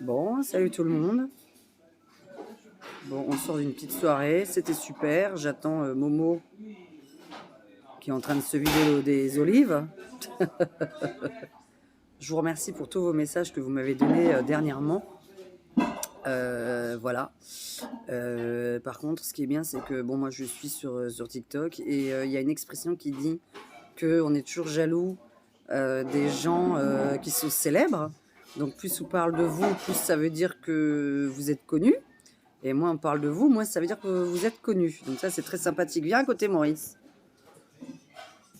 Bon, salut tout le monde. Bon, on sort d'une petite soirée, c'était super. J'attends Momo qui est en train de se vider des olives. Je vous remercie pour tous vos messages que vous m'avez donnés dernièrement. Voilà. Par contre, ce qui est bien, c'est que bon, moi je suis sur TikTok et il y a une expression qui dit qu'on est toujours jaloux des gens qui sont célèbres. Donc plus on parle de vous, plus ça veut dire que vous êtes connus. Et moins on parle de vous, moins ça veut dire que vous êtes connu. Donc ça, c'est très sympathique. Viens à côté, Maurice.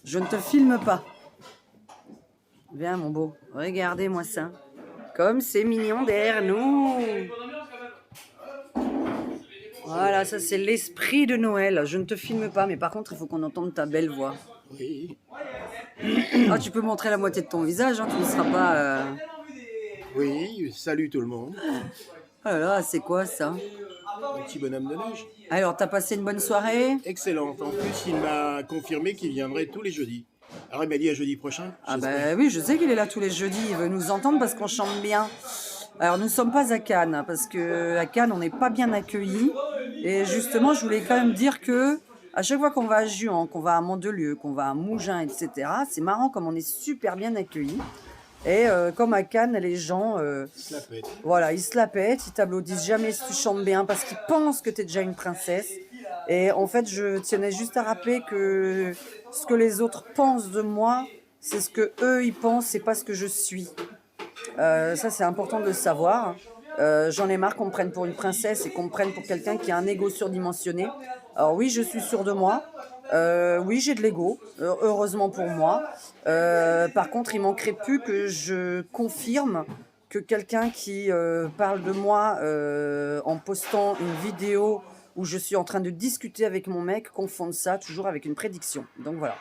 Je ne te filme pas. Viens, mon beau. Regardez-moi ça. Comme c'est mignon derrière nous. Voilà, ça, c'est l'esprit de Noël. Je ne te filme pas, mais par contre, il faut qu'on entende ta belle voix. Oui. Ah, tu peux montrer la moitié de ton visage, hein, tu ne seras pas... Oui, salut tout le monde. Oh là là, c'est quoi ça? Un petit bonhomme de neige. Alors, t'as passé une bonne soirée? Excellente. En plus, il m'a confirmé qu'il viendrait tous les jeudis. Alors, il m'a dit à jeudi prochain. Ah ben oui, je sais qu'il est là tous les jeudis. Il veut nous entendre parce qu'on chante bien. Alors, nous ne sommes pas à Cannes, parce qu'à Cannes, on n'est pas bien accueillis. Et justement, je voulais quand même dire que à chaque fois qu'on va à Juan, qu'on va à Mandelieu, qu'on va à Mougins, etc., c'est marrant comme on est super bien accueillis. Et comme à Cannes, les gens, Ils se la pètent. voilà, ils se la pètent, ils t'applaudissent jamais si tu chantes bien parce qu'ils pensent que tu es déjà une princesse. Et en fait, je tenais juste à rappeler que ce que les autres pensent de moi, c'est ce que eux ils pensent, c'est pas ce que je suis. Ça, c'est important de le savoir. J'en ai marre qu'on me prenne pour une princesse et qu'on me prenne pour quelqu'un qui a un ego surdimensionné. Alors oui, je suis sûre de moi. Oui, j'ai de l'ego, heureusement pour moi. Par contre, il manquerait plus que je confirme que quelqu'un qui parle de moi en postant une vidéo où je suis en train de discuter avec mon mec, confonde ça toujours avec une prédiction. Donc voilà,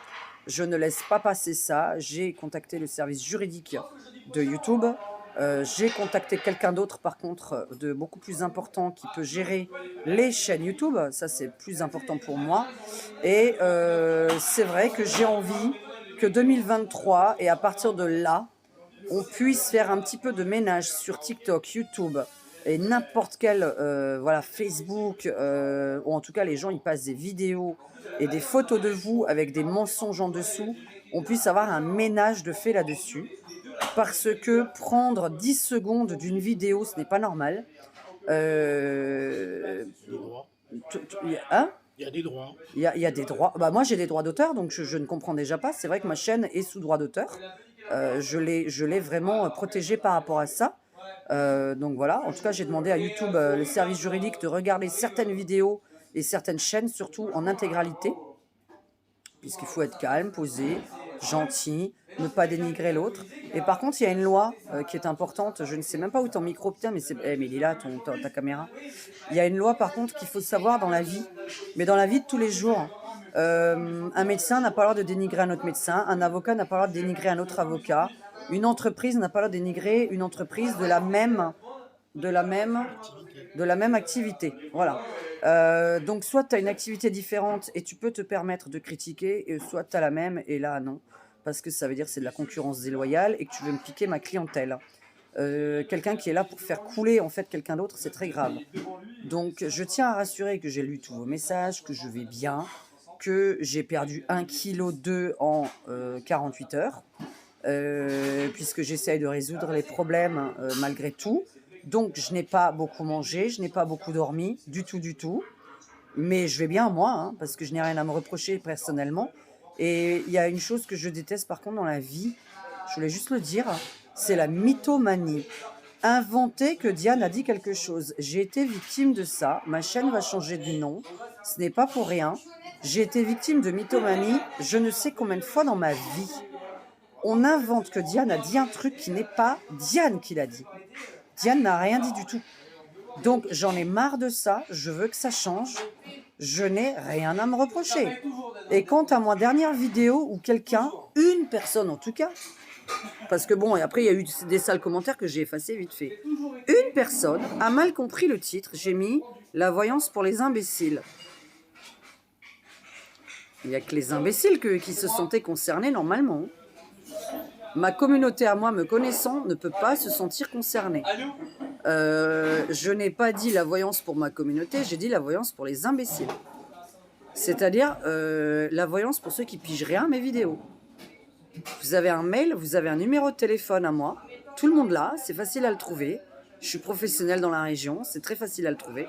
je ne laisse pas passer ça. J'ai contacté le service juridique de YouTube. J'ai contacté quelqu'un d'autre, par contre, de beaucoup plus important, qui peut gérer les chaînes YouTube. Ça, c'est plus important pour moi. Et c'est vrai que j'ai envie que 2023, et à partir de là, on puisse faire un petit peu de ménage sur TikTok, YouTube et n'importe quel voilà, Facebook, ou en tout cas les gens ils passent des vidéos et des photos de vous avec des mensonges en dessous, on puisse avoir un ménage de fait là-dessus. Parce que prendre 10 secondes d'une vidéo, ce n'est pas normal. Des droits. Hein? Il y a des droits. Il y a des droits. Bah, moi, j'ai des droits d'auteur, donc je ne comprends déjà pas. C'est vrai que ma chaîne est sous droit d'auteur. Je l'ai vraiment protégée par rapport à ça. Donc voilà. En tout cas, j'ai demandé à YouTube, le service juridique, de regarder certaines vidéos et certaines chaînes, surtout en intégralité. Puisqu'il faut être calme, posé, gentil, ne pas dénigrer l'autre. Et par contre, il y a une loi qui est importante. Je ne sais même pas où ton micro, putain, mais mais il est là, ta caméra. Il y a une loi, par contre, qu'il faut savoir dans la vie, mais dans la vie de tous les jours. Un médecin n'a pas le droit de dénigrer un autre médecin, un avocat n'a pas le droit de dénigrer un autre avocat, une entreprise n'a pas le droit de dénigrer une entreprise de la même activité. Voilà. Donc soit tu as une activité différente et tu peux te permettre de critiquer, et soit tu as la même et là non, parce que ça veut dire que c'est de la concurrence déloyale et que tu veux me piquer ma clientèle. Quelqu'un qui est là pour faire couler en fait quelqu'un d'autre, c'est très grave. Donc je tiens à rassurer que j'ai lu tous vos messages, que je vais bien, que j'ai perdu 1,2 kg en 48 heures, puisque j'essaye de résoudre les problèmes malgré tout. Donc je n'ai pas beaucoup mangé, je n'ai pas beaucoup dormi, du tout. Mais je vais bien moi, hein, parce que je n'ai rien à me reprocher personnellement. Et il y a une chose que je déteste par contre dans la vie, je voulais juste le dire, c'est la mythomanie. Inventer que Diane a dit quelque chose. J'ai été victime de ça. Ma chaîne va changer de nom. Ce n'est pas pour rien. J'ai été victime de mythomanie je ne sais combien de fois dans ma vie. On invente que Diane a dit un truc qui n'est pas Diane qui l'a dit. Diane n'a rien dit du tout. Donc j'en ai marre de ça. Je veux que ça change. Je n'ai rien à me reprocher. Et quant à ma dernière vidéo où quelqu'un, une personne en tout cas, parce que bon, et après il y a eu des sales commentaires que j'ai effacés vite fait. Une personne a mal compris le titre. J'ai mis la voyance pour les imbéciles. Il n'y a que les imbéciles qui se sentaient concernés normalement. Ma communauté à moi, me connaissant, ne peut pas se sentir concernée. je n'ai pas dit la voyance pour ma communauté, j'ai dit la voyance pour les imbéciles. C'est-à-dire la voyance pour ceux qui pigent rien à mes vidéos. Vous avez un mail, vous avez un numéro de téléphone à moi. Tout le monde l'a, c'est facile à le trouver. Je suis professionnelle dans la région, c'est très facile à le trouver.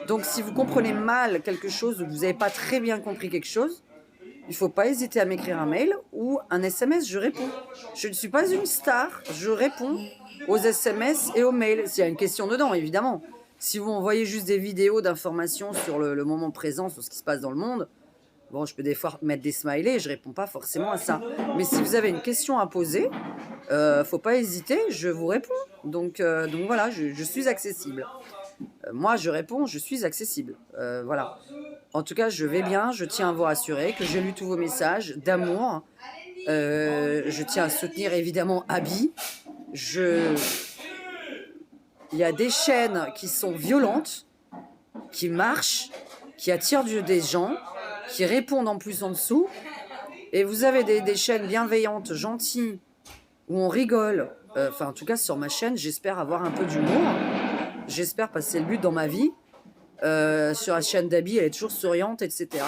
Donc si vous comprenez mal quelque chose ou que vous n'avez pas très bien compris quelque chose, il ne faut pas hésiter à m'écrire un mail ou un SMS, je réponds. Je ne suis pas une star, je réponds aux SMS et aux mails. S'il y a une question dedans, évidemment. Si vous envoyez juste des vidéos d'informations sur le moment présent, sur ce qui se passe dans le monde, bon, je peux des fois mettre des smileys, je ne réponds pas forcément à ça. Mais si vous avez une question à poser, faut pas hésiter, je vous réponds. Donc voilà, je suis accessible. Moi, je réponds, je suis accessible. Voilà. En tout cas, je vais bien, je tiens à vous rassurer que j'ai lu tous vos messages d'amour. Je tiens à soutenir évidemment Abby. Il y a des chaînes qui sont violentes, qui marchent, qui attirent des gens, qui répondent en plus en dessous. Et vous avez des chaînes bienveillantes, gentilles, où on rigole. Enfin, en tout cas, sur ma chaîne, j'espère avoir un peu d'humour. J'espère passer le but dans ma vie. Sur la chaîne d'Abby, elle est toujours souriante, etc.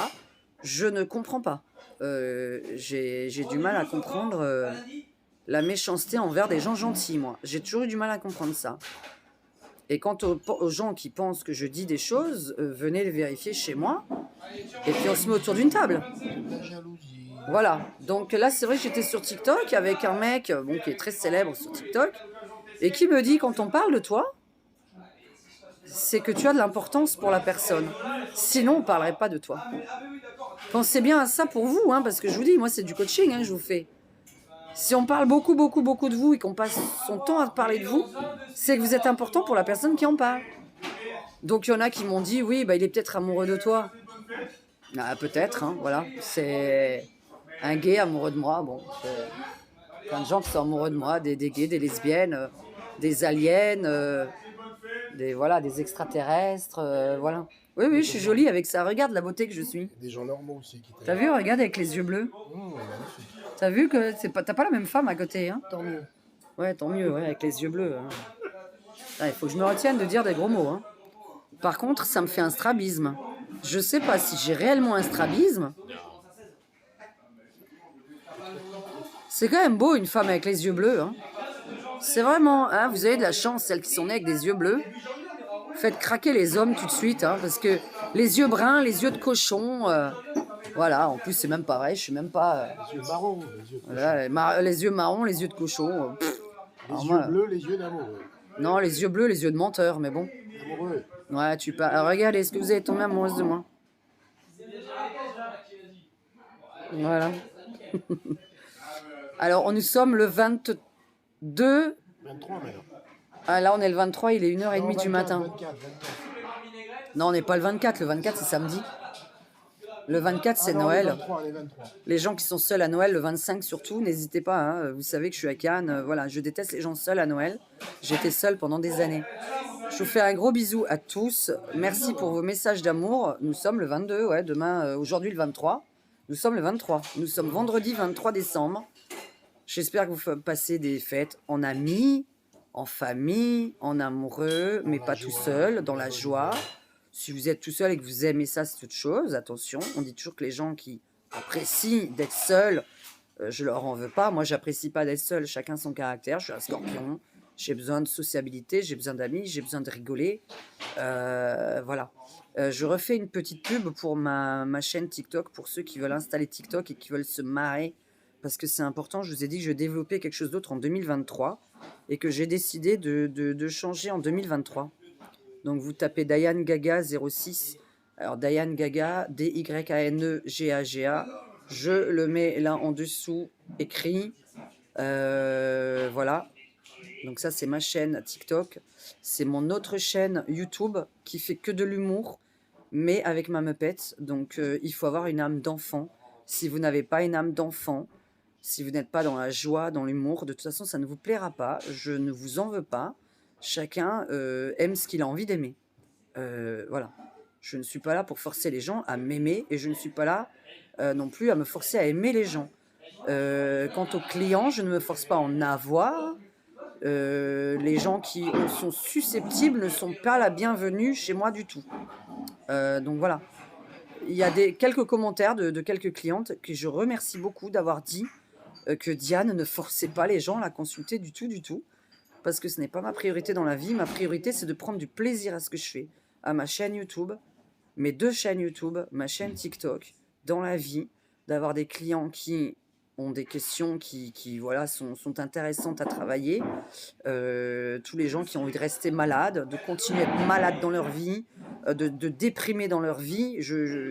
Je ne comprends pas. J'ai du mal à comprendre la méchanceté envers des gens gentils, moi. J'ai toujours eu du mal à comprendre ça. Et quant aux gens qui pensent que je dis des choses, venez les vérifier chez moi. Et puis on se met autour d'une table. Voilà. Donc là, c'est vrai que j'étais sur TikTok avec un mec qui est très célèbre sur TikTok et qui me dit, quand on parle de toi, c'est que tu as de l'importance pour la personne. Sinon, on ne parlerait pas de toi. Pensez bien à ça pour vous, hein, parce que je vous dis, moi, c'est du coaching, hein, je vous fais. Si on parle beaucoup de vous et qu'on passe son temps à parler de vous, c'est que vous êtes important pour la personne qui en parle. Donc, il y en a qui m'ont dit, oui, il est peut-être amoureux de toi. Ah, peut-être, hein, voilà. C'est un gay amoureux de moi. Bon, plein de gens qui sont amoureux de moi, des gays, des lesbiennes, des aliens, des extraterrestres, voilà. Oui, je suis jolie avec ça. Regarde la beauté que je suis. Des gens normaux aussi qui T'as vu, regarde avec les yeux bleus. T'as vu que t'as pas la même femme à côté, hein. Tant mieux. Ouais, tant mieux, ouais, avec les yeux bleus. Hein. Il faut que je me retienne de dire des gros mots. Hein. Par contre, ça me fait un strabisme. Je sais pas si j'ai réellement un strabisme. C'est quand même beau une femme avec les yeux bleus. Hein. C'est vraiment, hein, vous avez de la chance, celles qui sont nées avec des yeux bleus. Faites craquer les hommes tout de suite, hein, parce que les yeux bruns, les yeux de cochon, voilà, en plus c'est même pas vrai, je suis même pas... Les yeux marrons, les yeux marrons, les yeux de cochon. Les yeux bleus, les yeux d'amoureux. Non, les yeux bleus, les yeux de menteur, mais bon. Amoureux. Ouais, tu parles. Alors, regardez, est-ce que vous avez tombé amoureuse de moi? Voilà. Alors, nous sommes le 22... 23 maintenant. Ah, là, on est le 23, il est 1h30 du matin. 24. Non, on n'est pas le 24, le 24 c'est samedi. Le 24 c'est Noël. Les 23, les 23. Les gens qui sont seuls à Noël, le 25 surtout, n'hésitez pas, hein, vous savez que je suis à Cannes, voilà, je déteste les gens seuls à Noël. J'étais seule pendant des années. Je vous fais un gros bisou à tous, merci pour vos messages d'amour. Nous sommes le 22, ouais, demain, aujourd'hui le 23. Nous sommes le 23, nous sommes vendredi 23 décembre. J'espère que vous passez des fêtes en amis, en famille, en amoureux, mais pas tout seul, dans la joie. Si vous êtes tout seul et que vous aimez ça, c'est autre chose. Attention, on dit toujours que les gens qui apprécient d'être seuls, je leur en veux pas. Moi, j'apprécie pas d'être seul. Chacun son caractère. Je suis un scorpion. J'ai besoin de sociabilité, j'ai besoin d'amis, j'ai besoin de rigoler. Voilà. Je refais une petite pub pour ma chaîne TikTok pour ceux qui veulent installer TikTok et qui veulent se marrer. Parce que c'est important. Je vous ai dit que je développais quelque chose d'autre en 2023 et que j'ai décidé de changer en 2023. Donc, vous tapez Diane Gaga 06. Alors, Diane Gaga, D-Y-A-N-E-G-A-G-A. Je le mets là en dessous, écrit. Voilà. Donc, ça, c'est ma chaîne TikTok. C'est mon autre chaîne YouTube qui fait que de l'humour, mais avec ma meupette. Donc, il faut avoir une âme d'enfant. Si vous n'avez pas une âme d'enfant, si vous n'êtes pas dans la joie, dans l'humour, de toute façon, ça ne vous plaira pas. Je ne vous en veux pas. Chacun aime ce qu'il a envie d'aimer. Voilà. Je ne suis pas là pour forcer les gens à m'aimer et je ne suis pas là non plus à me forcer à aimer les gens. Quant aux clients, je ne me force pas à en avoir. Les gens qui sont susceptibles ne sont pas la bienvenue chez moi du tout. Donc voilà. Il y a quelques commentaires de quelques clientes que je remercie beaucoup d'avoir dit que Diane ne forçait pas les gens à la consulter du tout, du tout. Parce que ce n'est pas ma priorité dans la vie. Ma priorité, c'est de prendre du plaisir à ce que je fais, à ma chaîne YouTube, mes 2 chaînes YouTube, ma chaîne TikTok, dans la vie, d'avoir des clients qui ont des questions qui voilà, sont intéressantes à travailler, tous les gens qui ont envie de rester malades, de continuer à être malades dans leur vie, de déprimer dans leur vie.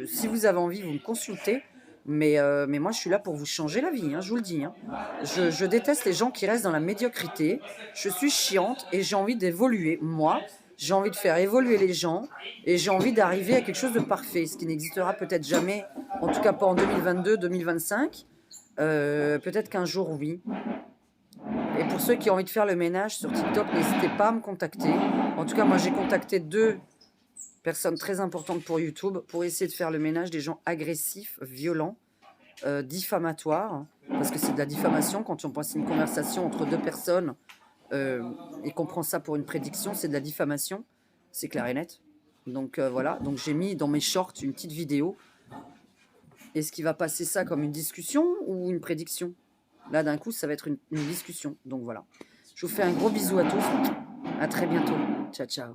Si vous avez envie, vous me consultez, mais moi, je suis là pour vous changer la vie, hein, je vous le dis. Hein. Je déteste les gens qui restent dans la médiocrité. Je suis chiante et j'ai envie d'évoluer. Moi, j'ai envie de faire évoluer les gens et j'ai envie d'arriver à quelque chose de parfait, ce qui n'existera peut-être jamais, en tout cas pas en 2022-2025. Peut-être qu'un jour, oui. Et pour ceux qui ont envie de faire le ménage sur TikTok, n'hésitez pas à me contacter. En tout cas, moi, j'ai contacté 2 personnes très importantes pour YouTube pour essayer de faire le ménage des gens agressifs, violents, diffamatoires. Parce que c'est de la diffamation quand on passe une conversation entre 2 personnes et qu'on prend ça pour une prédiction, c'est de la diffamation. C'est clair et net. Donc voilà, donc j'ai mis dans mes shorts une petite vidéo. Est-ce qu'il va passer ça comme une discussion ou une prédiction? Là, d'un coup, ça va être une discussion. Donc voilà. Je vous fais un gros bisou à tous. À très bientôt. Ciao, ciao.